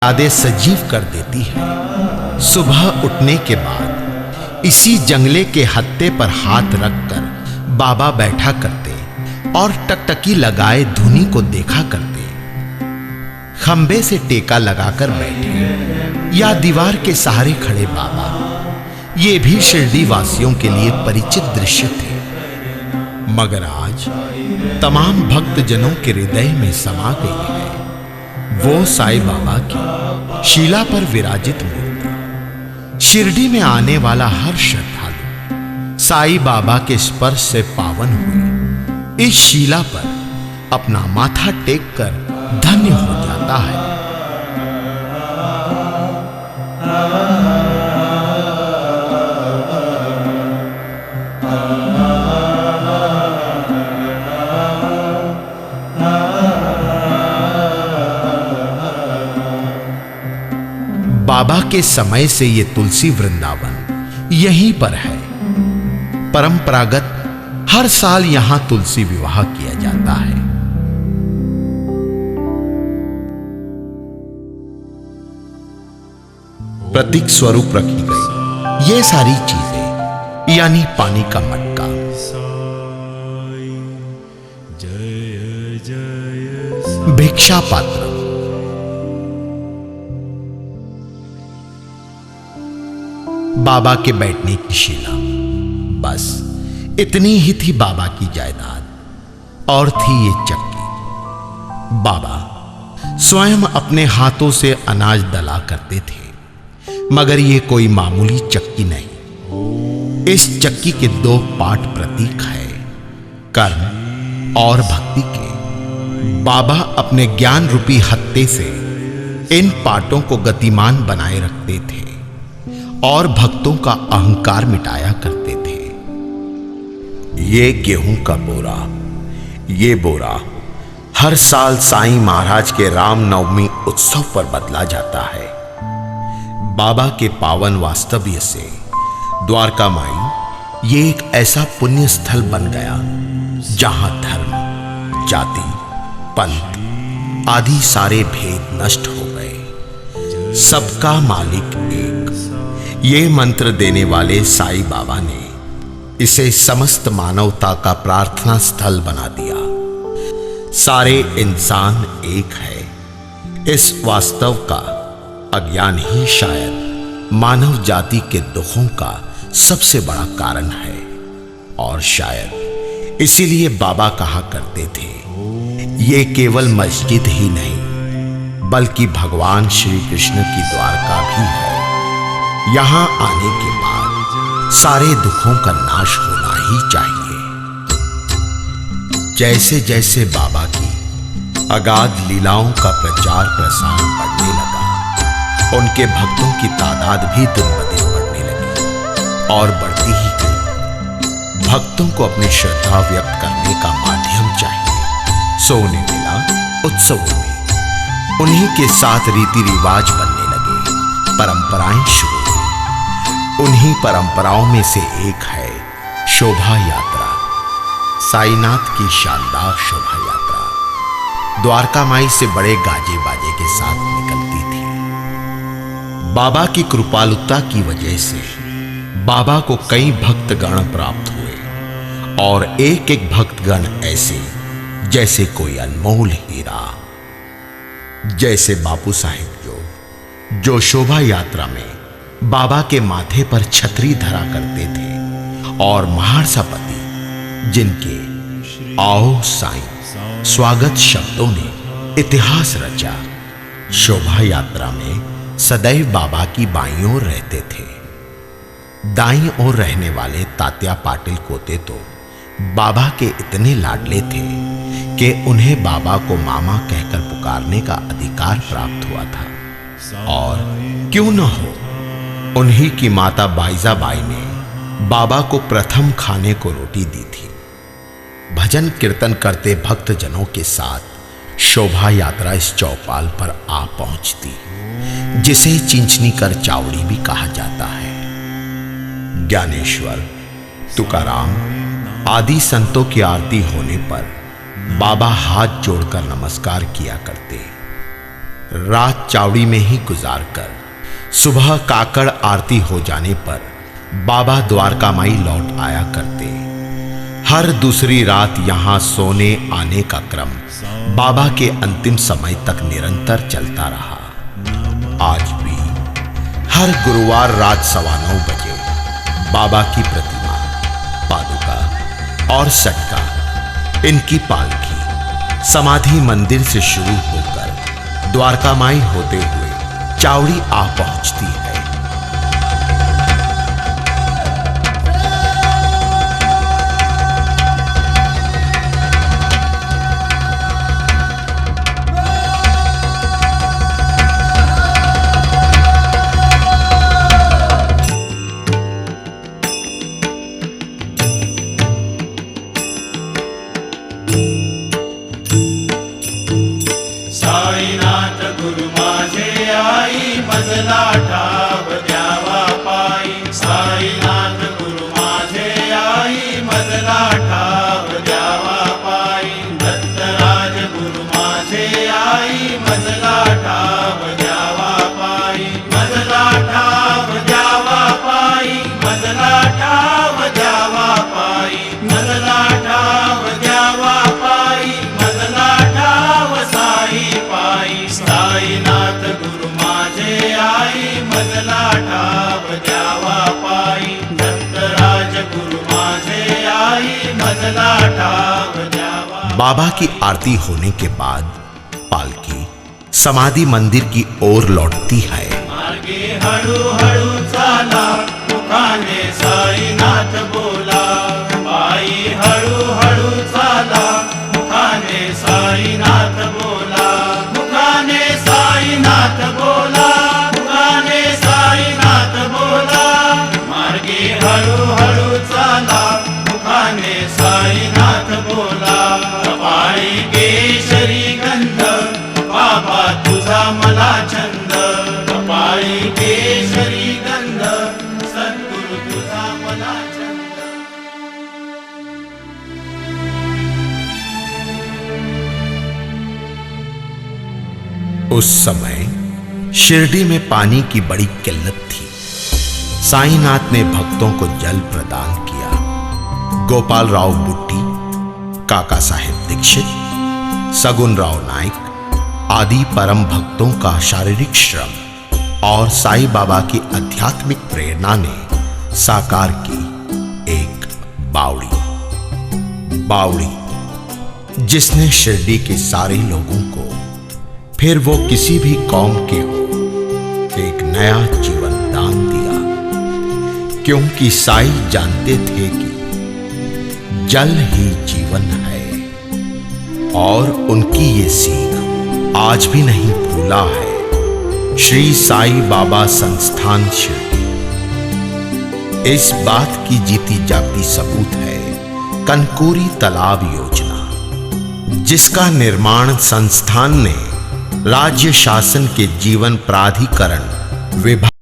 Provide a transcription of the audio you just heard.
यादें सजीव कर देती है। सुबह उठने के बाद इसी जंगले के हत्थे पर हाथ रखकर बाबा बैठा करते और टकटकी लगाए धुनी को देखा करते। खंबे से टेका लगाकर बैठे या दीवार के सहारे खड़े बाबा, ये भी शिरडी वासियों के लिए परिचित दृश्य थे। मगर आज तमाम भक्त जनों के हृदय में समा गई है वो साईं बाबा की शिला पर विराजित मूर्ति। शिरडी में आने वाला हर श्रद्धालु साईं बाबा के स्पर्श से पावन हुए इस शिला पर अपना माथा टेक कर धन्य हो जाता है। बाबा के समय से ये तुलसी वृंदावन यहीं पर है। परंपरागत हर साल यहां तुलसी विवाह किया जाता है। प्रतीक स्वरूप रखी गई ये सारी चीजें, यानी पानी का मटका, भिक्षा पात्र, बाबा के बैठने की शिला, बस इतनी ही थी बाबा की जायदाद। और थी ये चक्की। बाबा स्वयं अपने हाथों से अनाज दला करते थे, मगर ये कोई मामूली चक्की नहीं। इस चक्की के दो पार्ट प्रतीक है, कर्म और भक्ति के। बाबा अपने ज्ञान रूपी हत्थे से इन पार्टों को गतिमान बनाए रखते थे और भक्तों का अहंकार मिटाया करते थे। ये गेहूं का बोरा, ये बोरा हर साल साईं महाराज के रामनवमी उत्सव पर बदला जाता है। बाबा के पावन वास्तव्य से द्वारका माई ये एक ऐसा पुण्य स्थल बन गया जहां धर्म, जाति, पंथ आदि सारे भेद नष्ट हो गए। सबका मालिक एक, ये मंत्र देने वाले साईं बाबा ने इसे समस्त मानवता का प्रार्थना स्थल बना दिया। सारे इंसान एक है। इस वास्तव का अज्ञान ही शायद मानव जाति के दुखों का सबसे बड़ा कारण है। और शायद इसीलिए बाबा कहा करते थे, ये केवल मस्जिद ही नहीं बल्कि भगवान श्री कृष्ण की द्वारका भी है। यहां आने के बाद सारे दुखों का नाश होना ही चाहिए। जैसे जैसे बाबा की अगाध लीलाओं का प्रचार प्रसार बढ़ने लगा, उनके भक्तों की तादाद भी दिन ब दिन बढ़ने लगी और बढ़ती ही गई। भक्तों को अपनी श्रद्धा व्यक्त करने का माध्यम चाहिए। सो उन्हें मिला उत्सवों में। उन्हीं के साथ रीति रिवाज बनने लगे, परंपराएं शुरू। उन्हीं परंपराओं में से एक है शोभा यात्रा। साईनाथ की शानदार शोभा यात्रा द्वारका माई से बड़े गाजे बाजे के साथ निकलती थी। बाबा की कृपालुता की वजह से बाबा को कई भक्तगण प्राप्त हुए और एक एक भक्तगण ऐसे जैसे कोई अनमोल हीरा। जैसे बापू साहिब जो शोभा यात्रा में बाबा के माथे पर छतरी धरा करते थे, और महारसापति जिनके आओ साईं स्वागत शब्दों ने इतिहास रचा। शोभा यात्रा में सदैव बाबा की बाईं ओर रहते थे। दाईं ओर रहने वाले तात्या पाटिल कोते तो बाबा के इतने लाडले थे कि उन्हें बाबा को मामा कहकर पुकारने का अधिकार प्राप्त हुआ था। और क्यों न हो, उन्हीं की माता बाईजा बाई ने बाबा को प्रथम खाने को रोटी दी थी। भजन कीर्तन करते भक्त जनों के साथ शोभा यात्रा इस चौपाल पर आ पहुंचती, जिसे चिंचनी कर चावड़ी भी कहा जाता है। ज्ञानेश्वर, तुकाराम आदि संतों की आरती होने पर बाबा हाथ जोड़कर नमस्कार किया करते। रात चावड़ी में ही गुजारकर सुबह काकड़ आरती हो जाने पर बाबा द्वारका माई लौट आया करते। हर दूसरी रात यहां सोने आने का क्रम बाबा के अंतिम समय तक निरंतर चलता रहा। आज भी हर गुरुवार रात 9:15 बजे बाबा की प्रतिमा, पादुका और सटका, इनकी पालकी समाधि मंदिर से शुरू होकर द्वारका माई होते हुए चावड़ी आ पहुंचती है। साईनाथ गुरु माझे आई मजला ठाव द्यावा पायी। साईनाथ गुरु माझे आई मजला ठाव द्यावा पायी। दत्तराज गुरु माझे आई मजला ठाव द्यावा पायी। मजला ठाव द्यावा पायी। मजला ठाव द्यावा पायी। मजला ठाव द्यावा पायी। मजला ठाव साई पायी। साईनाथ गुरु माझे आई मजला ठाव द्यावा पायी। दत्तराज गुरु माझे आई मजला ठाव द्यावा। बाबा की आरती होने के बाद पालकी समाधि मंदिर की ओर लौटती है। मार्गे हळू हळू चाला, मुखाने साईनाथ बोला। पायी हळू हळू चाला, मुखाने साईनाथ बोला। मुखाने साईनाथ बोला। मुखाने साईनाथ बोला। मार्गे हळू हळू चाला, मुखाने साईनाथ बोला। कपाळी केशरी गंध, बाबा तुझा मला छंद। कपाळी केशरी गंध, सद्गुरु तुझा मला छंद। उस समय शिरडी में पानी की बड़ी किल्लत थी। साईनाथ ने भक्तों को जल प्रदान किया। गोपाल राव बुट्टी, काका साहेब दीक्षित, सगुन राव नाइक आदि परम भक्तों का शारीरिक श्रम और साईं बाबा की आध्यात्मिक प्रेरणा ने साकार की एक बावड़ी जिसने शिरडी के सारे लोगों को, फिर वो किसी भी कौम के हो, एक नया जीवन दान दिया। क्योंकि साई जानते थे कि जल ही जीवन है और उनकी ये सीख आज भी नहीं भूला है श्री साई बाबा संस्थान शिरडी। इस बात की जीती जागती सबूत है कनकोरी तालाब योजना, जिसका निर्माण संस्थान ने राज्य शासन के जीवन प्राधिकरण विभाग